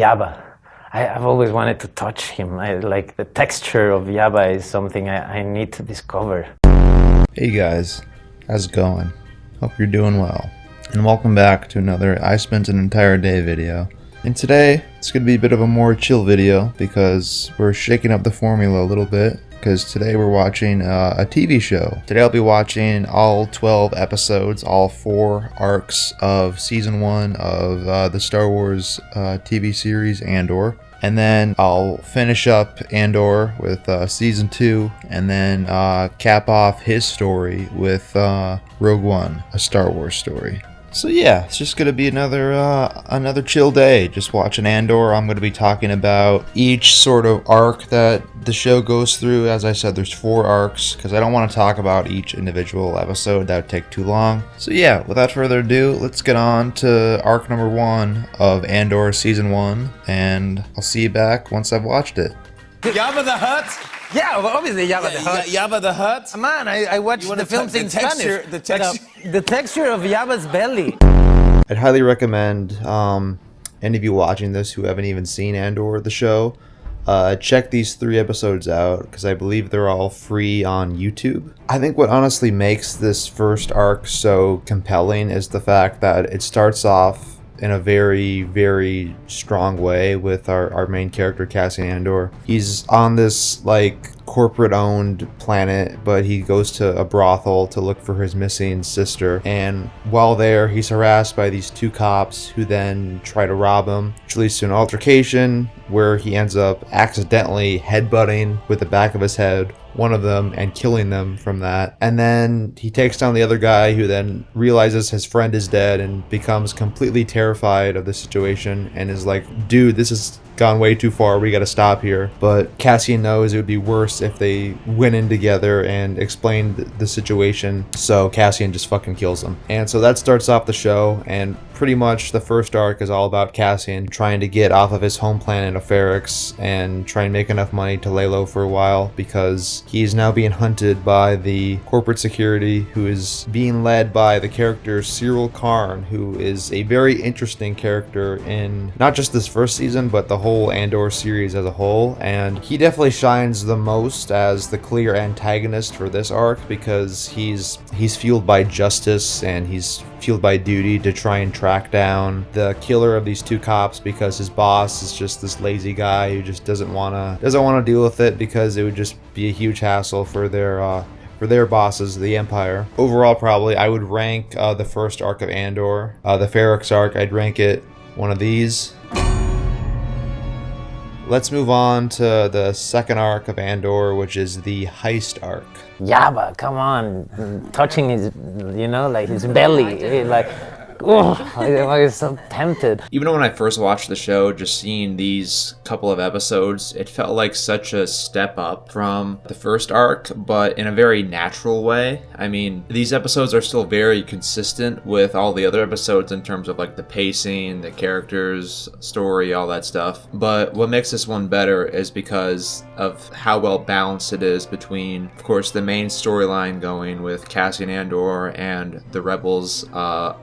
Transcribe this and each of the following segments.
Yaba. I've always wanted to touch him. Like the texture of Yaba is something I need to discover. Hey guys, how's it going? Hope you're doing well. And welcome back to another I Spent an Entire Day video. And today, it's going to be a bit of a more chill video because we're shaking up the formula a little bit. Because today we're watching a TV show. Today I'll be watching all 12 episodes, all 4 arcs of Season 1 of the Star Wars TV series ANDOR. And then I'll finish up ANDOR with Season 2 and then cap off his story with Rogue One, a Star Wars story. So yeah, it's just gonna be another chill day, just watching ANDOR. I'm gonna be talking about each sort of arc that the show goes through. As I said, there's 4 arcs, because I don't want to talk about each individual episode. That would take too long. So yeah, without further ado, let's get on to arc number 1 of ANDOR Season 1, and I'll see you back once I've watched it. Jabba the Hutt? Yeah, well, obviously Yaba the Hutt. Jabba the Hutt? Man, I watched the films in Spanish. The texture of Yaba's belly. I'd highly recommend any of you watching this who haven't even seen ANDOR, the show, check these 3 episodes out, because I believe they're all free on YouTube. I think what honestly makes this first arc so compelling is the fact that it starts off in a very, very strong way with our main character, Cassian Andor. He's on this, like, corporate-owned planet, but he goes to a brothel to look for his missing sister. And while there, he's harassed by these 2 cops who then try to rob him, which leads to an altercation where he ends up accidentally headbutting with the back of his head one of them and killing them from that. And then he takes down the other guy, who then realizes his friend is dead and becomes completely terrified of the situation and is like, dude, this has gone way too far, we gotta stop here. But Cassian knows it would be worse if they went in together and explained the situation, so Cassian just fucking kills him. And so that starts off the show, and pretty much the first arc is all about Cassian trying to get off of his home planet of Ferrix and try and make enough money to lay low for a while, because he's now being hunted by the corporate security, who is being led by the character Cyril Karn, who is a very interesting character in not just this first season, but the whole ANDOR series as a whole. And he definitely shines the most as the clear antagonist for this arc, because he's fueled by justice and he's fueled by duty to try and track down the killer of these 2 cops, because his boss is just this lazy guy who just doesn't want to deal with it, because it would just be a huge hassle for their bosses, the Empire. Overall, probably I would rank the first arc of ANDOR, the Ferrix arc, I'd rank it one of these. Let's move on to the second arc of ANDOR, which is the heist arc. Yaba, come on, touching his, like his belly, like, oh, I was so tempted. Even when I first watched the show, just seeing these couple of episodes, it felt like such a step up from the first arc, but in a very natural way. I mean, these episodes are still very consistent with all the other episodes in terms of like the pacing, the characters, story, all that stuff. But what makes this one better is because of how well balanced it is between, of course, the main storyline going with Cassian Andor and the rebels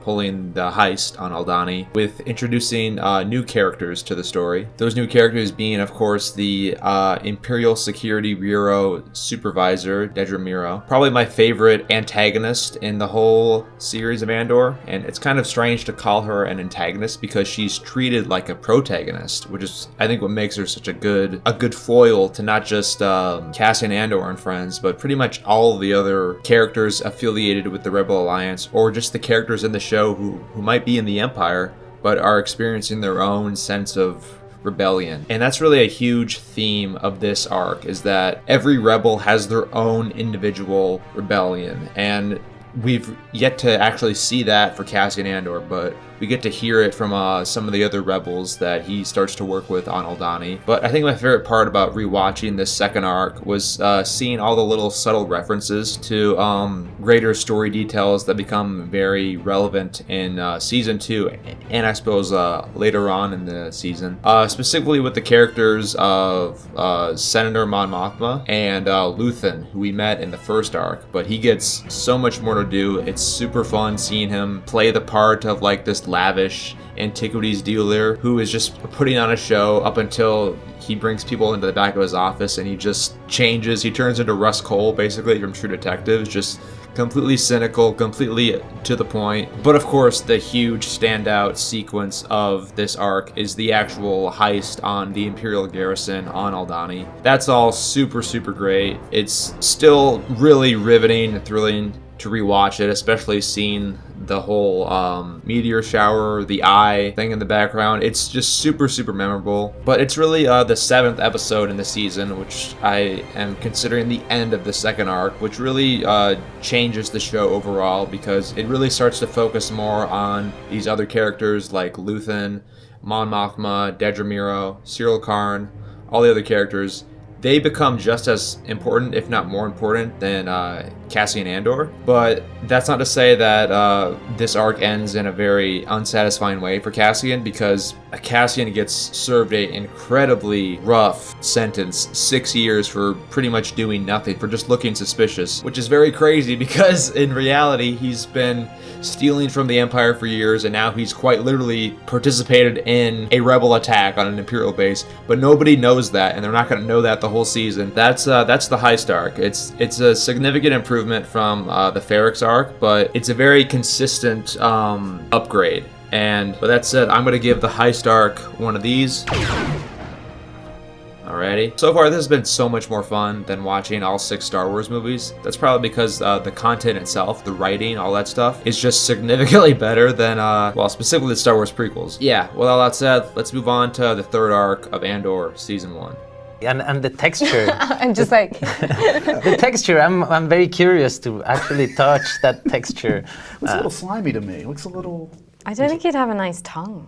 pulling the heist on Aldani, with introducing new characters to the story. Those new characters being, of course, the Imperial Security Bureau Supervisor, Dedra Meero. Probably my favorite antagonist in the whole series of ANDOR, and it's kind of strange to call her an antagonist because she's treated like a protagonist, which is, I think, what makes her such a good foil to not just Cassian Andor and friends, but pretty much all the other characters affiliated with the Rebel Alliance, or just the characters in the show who might be in the Empire, but are experiencing their own sense of rebellion. And that's really a huge theme of this arc, is that every rebel has their own individual rebellion. And we've yet to actually see that for Cassian Andor, but we get to hear it from some of the other rebels that he starts to work with on Aldani. But I think my favorite part about rewatching this second arc was seeing all the little subtle references to greater story details that become very relevant in Season 2, and I suppose later on in the season. Specifically with the characters of Senator Mon Mothma and Luthen, who we met in the first arc, but he gets so much more to do. It's super fun seeing him play the part of like this lavish antiquities dealer who is just putting on a show up until he brings people into the back of his office and he just changes. He turns into Russ Cole basically from True Detective, just completely cynical, completely to the point. But of course, the huge standout sequence of this arc is the actual heist on the Imperial garrison on Aldani. That's all super, super great. It's still really riveting and thrilling to rewatch it, especially seeing the whole meteor shower, the eye thing in the background. It's just super, super memorable. But it's really the 7th episode in the season, which I am considering the end of the second arc, which really changes the show overall because it really starts to focus more on these other characters like Luthen, Mon Mothma, Dedra Meero, Cyril Karn, all the other characters. They become just as important, if not more important, than Cassian Andor. But that's not to say that this arc ends in a very unsatisfying way for Cassian, because Cassian gets served an incredibly rough sentence, 6 years for pretty much doing nothing, for just looking suspicious, which is very crazy because in reality he's been stealing from the Empire for years, and now he's quite literally participated in a rebel attack on an Imperial base, but nobody knows that, and they're not going to know that the whole season. That's the heist arc. It's a significant improvement from the Ferrix arc, but it's a very consistent upgrade. And with that said, I'm going to give the heist arc one of these. Alrighty. So far, this has been so much more fun than watching all 6 Star Wars movies. That's probably because the content itself, the writing, all that stuff, is just significantly better than, well, specifically the Star Wars prequels. Yeah, with all that said, let's move on to the 3rd arc of Andor Season 1. And the texture. I'm just like... The texture, I'm very curious to actually touch that texture. Looks a little slimy to me. Looks a little... I don't think he'd have a nice tongue.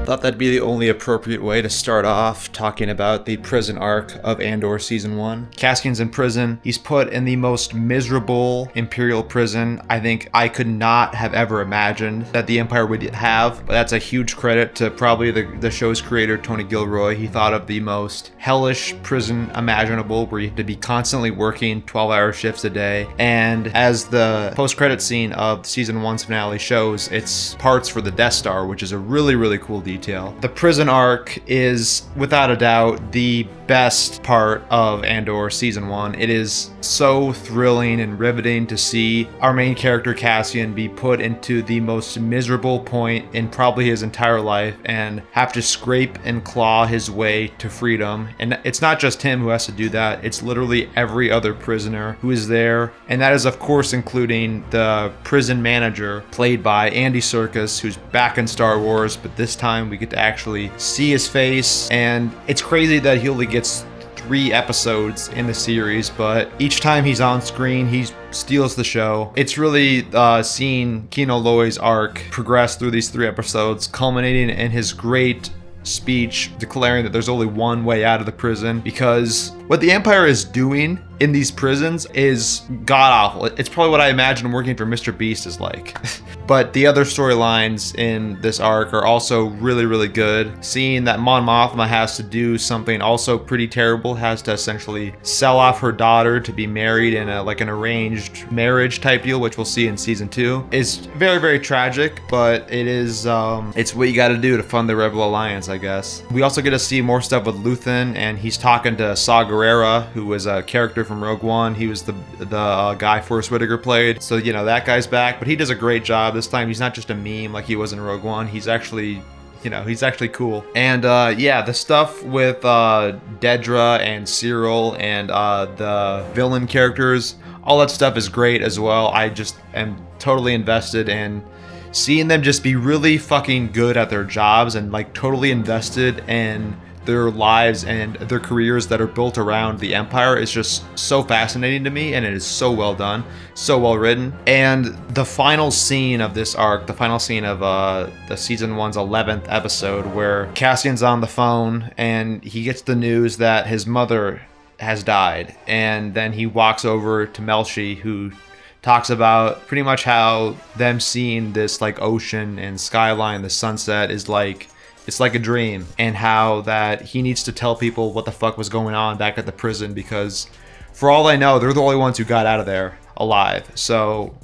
Thought that'd be the only appropriate way to start off talking about the prison arc of Andor Season 1. Cassian's in prison. He's put in the most miserable Imperial prison I think I could not have ever imagined that the Empire would have. But that's a huge credit to probably the show's creator, Tony Gilroy. He thought of the most hellish prison imaginable, where you have to be constantly working 12-hour shifts a day. And as the post-credit scene of Season 1's finale shows, it's parts for the Death Star, which is a really, really cool detail. The prison arc is, without a doubt, the best part of Andor Season 1. It is so thrilling and riveting to see our main character Cassian be put into the most miserable point in probably his entire life and have to scrape and claw his way to freedom. And it's not just him who has to do that, it's literally every other prisoner who is there. And that is, of course, including the prison manager, played by Andy Serkis, who's back in Star Wars, but this time we get to actually see his face. And it's crazy that he only gets 3 episodes in the series, but each time he's on screen, he steals the show. It's really seeing Kino Loy's arc progress through these 3 episodes, culminating in his great speech declaring that there's only one way out of the prison, because what the Empire is doing in these prisons is god-awful. It's probably what I imagine working for Mr. Beast is like. But the other storylines in this arc are also really, really good. Seeing that Mon Mothma has to do something also pretty terrible, has to essentially sell off her daughter to be married in an arranged marriage type deal, which we'll see in Season 2, is very, very tragic, but it is, it's what you gotta do to fund the Rebel Alliance, I guess. We also get to see more stuff with Luthen, and he's talking to Saw Gerrera, who was a character from Rogue One. He was the guy Forrest Whitaker played. So, you know, that guy's back, but he does a great job. This time he's not just a meme like he was in Rogue One. He's actually, you know, he's actually cool. And yeah, the stuff with Dedra and Cyril and the villain characters, all that stuff is great as well. I just am totally invested in seeing them just be really fucking good at their jobs and like totally invested in their lives and their careers that are built around the Empire is just so fascinating to me, and it is so well done, so well written. And the final scene of this arc, the final scene of the Season 1's 11th episode, where Cassian's on the phone and he gets the news that his mother has died, and then he walks over to Melshi, who talks about pretty much how them seeing this like ocean and skyline, the sunset, is like, it's like a dream, and how that he needs to tell people what the fuck was going on back at the prison, because for all I know, they're the only ones who got out of there alive. So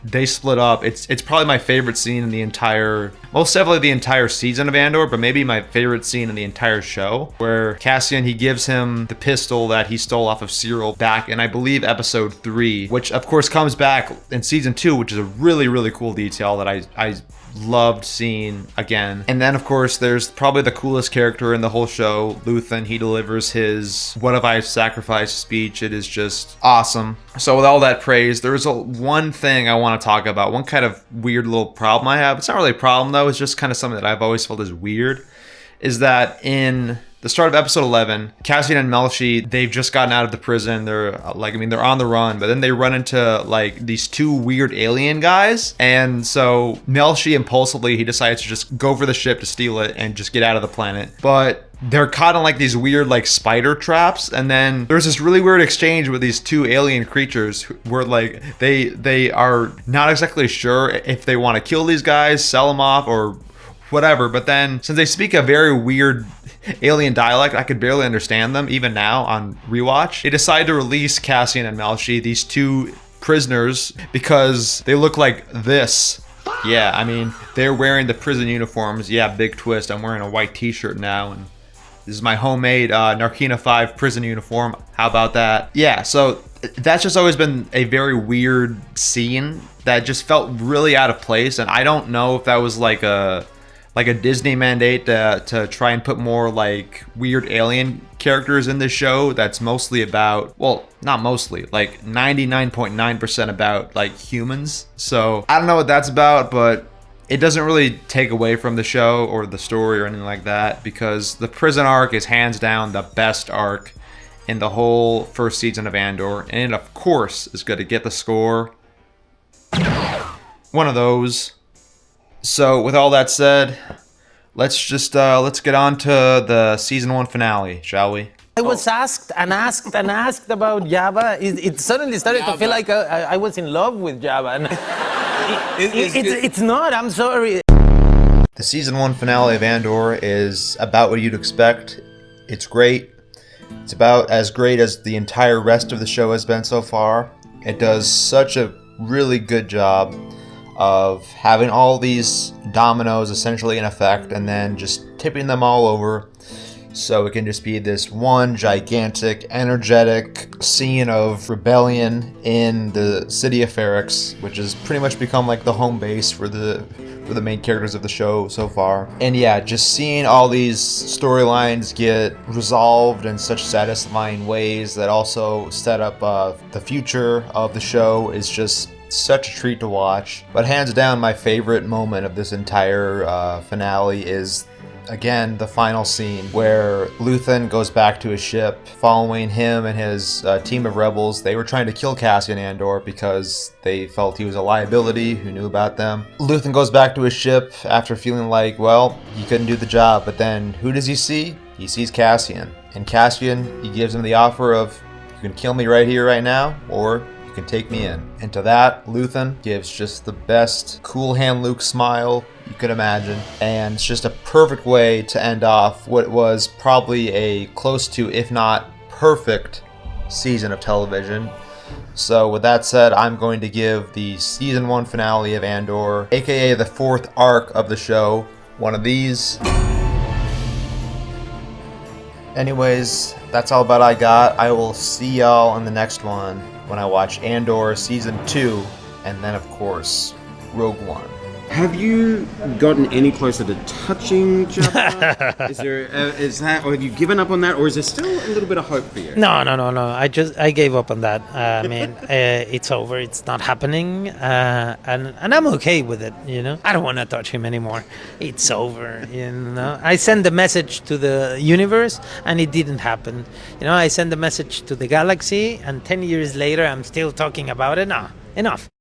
they split up. It's probably my favorite scene in the entire, most definitely the entire season of Andor, but maybe my favorite scene in the entire show, where Cassian, he gives him the pistol that he stole off of Cyril back in, I believe, episode 3, which of course comes back in season 2, which is a really, really cool detail that I loved seeing again. And then of course there's probably the coolest character in the whole show, Luthen. He delivers his "What have I sacrificed" speech. It is just awesome. So with all that praise, there's one thing I want to talk about, one kind of weird little problem I have. It's not really a problem though, it's just kind of something that I've always felt is weird, is that in the start of episode 11, Cassian and Melshi, they've just gotten out of the prison. They're they're on the run, but then they run into like these 2 weird alien guys. And so Melshi impulsively, he decides to just go for the ship to steal it and just get out of the planet. But they're caught in like these weird like spider traps, and then there's this really weird exchange with these 2 alien creatures where like they are not exactly sure if they want to kill these guys, sell them off, or whatever. But then since they speak a very weird alien dialect, I could barely understand them even now on rewatch, they decide to release Cassian and Melshi, these 2 prisoners, because they look like this. Yeah, I mean, they're wearing the prison uniforms. Yeah, big twist, I'm wearing a white t-shirt now, and this is my homemade Narkina 5 prison uniform. How about that? Yeah, so that's just always been a very weird scene that just felt really out of place, and I don't know if that was like a Disney mandate to try and put more like weird alien characters in this show that's mostly about, well, not mostly, like 99.9% about like humans. So I don't know what that's about, but it doesn't really take away from the show or the story or anything like that, because the prison arc is hands down the best arc in the whole first season of Andor, and it of course is going to get the score. One of those. So with all that said, let's get on to the season 1 finale, shall we? I was asked and asked and asked about Jabba. It suddenly started to feel like I was in love with Jabba. And it's not, I'm sorry. The season 1 finale of Andor is about what you'd expect. It's great. It's about as great as the entire rest of the show has been so far. It does such a really good job of having all these dominoes essentially in effect and then just tipping them all over, so it can just be this one gigantic, energetic scene of rebellion in the city of Ferrix, which has pretty much become like the home base for the main characters of the show so far. And yeah, just seeing all these storylines get resolved in such satisfying ways that also set up the future of the show is just such a treat to watch. But hands down, my favorite moment of this entire finale is, again, the final scene where Luthen goes back to his ship. Following him and his team of rebels, they were trying to kill Cassian Andor because they felt he was a liability who knew about them. Luthen goes back to his ship after feeling like, well, he couldn't do the job. But then who does he see? He sees Cassian. And Cassian, he gives him the offer of, you can kill me right here, right now, or you can take me in. And to that, Luthen gives just the best cool hand Luke smile you could imagine. And it's just a perfect way to end off what was probably a close to, if not perfect, season of television. So with that said, I'm going to give the season 1 finale of Andor, aka the 4th arc of the show, one of these. Anyways, that's all about I got. I will see y'all in the next one when I watch Andor Season 2, and then, of course, Rogue One. Have you gotten any closer to touching Jabba? Is that, or have you given up on that, or is there still a little bit of hope for you? No. I gave up on that. I mean, it's over. It's not happening, and I'm okay with it. You know, I don't want to touch him anymore. It's over. You know, I sent the message to the universe, and it didn't happen. You know, I sent the message to the galaxy, and 10 years later, I'm still talking about it. Nah, enough.